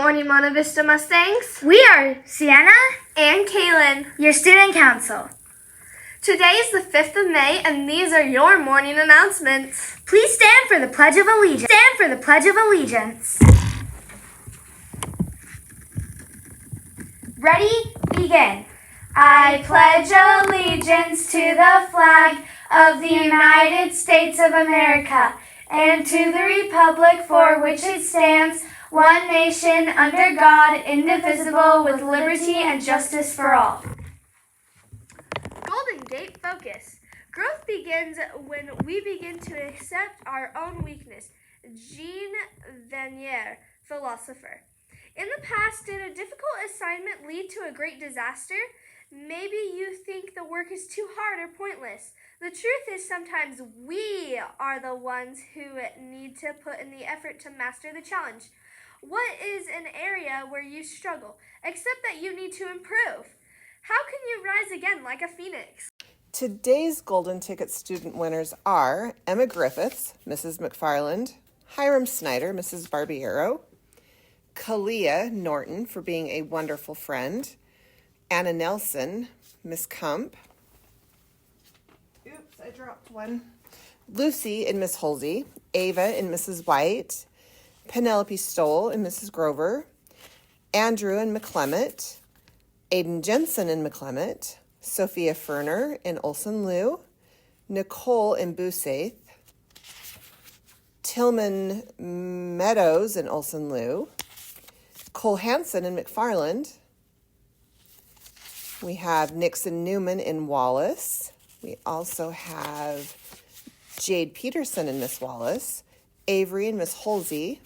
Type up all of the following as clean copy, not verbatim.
morning, Monta Vista Mustangs. We are Sienna and Kaylin, your student council. Today is the 5th of May, and these are your morning announcements. Please stand for the Pledge of Allegiance. Stand for the Pledge of Allegiance. Ready? Begin. I pledge allegiance to the flag of the United States of America and to the republic for which it stands, one nation, under God, indivisible, with liberty and justice for all. Golden Gate Focus. Growth begins when we begin to accept our own weakness. Jean Vanier, philosopher. In the past, did a difficult assignment lead to a great disaster? Maybe you think the work is too hard or pointless. The truth is sometimes we are the ones who need to put in the effort to master the challenge. What is an area where you struggle? Accept that you need to improve. How can you rise again like a phoenix? Today's Golden Ticket student winners are Emma Griffiths, Mrs. McFarland, Hiram Snyder, Mrs. Barbiero, Kalia Norton for being a wonderful friend, Anna Nelson, Miss Kump, oops, I dropped one, Lucy and Miss Holsey, Ava and Mrs. White, Penelope Stoll and Mrs. Grover, Andrew and McClement, Aiden Jensen and McClement, Sophia Ferner and Olson Liu, Nicole and Busaith, Tillman Meadows and Olson Liu, Cole Hansen and McFarland. We have Nixon Newman and Wallace. We also have Jade Peterson and Miss Wallace, Avery and Miss Holsey,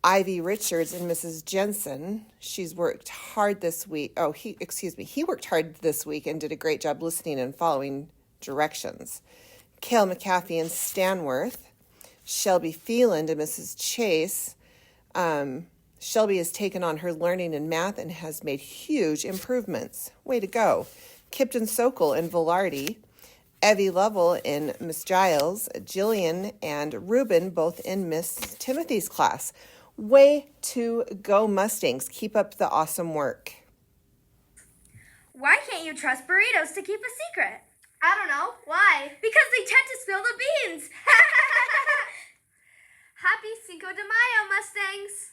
Ivy Richards and Mrs. Jensen. She's worked hard this week. He worked hard this week and did a great job listening and following directions. Cale McAfee and Stanworth, Shelby Phelan and Mrs. Chase. Shelby has taken on her learning in math and has made huge improvements. Way to go. Kipton Sokol and Velarde, Evie Lovell in Miss Giles, Jillian and Ruben both in Miss Timothy's class. Way to go, Mustangs. Keep up the awesome work. Why can't you trust burritos to keep a secret? I don't know. Why? Because they tend to spill the beans. Happy Cinco de Mayo, Mustangs!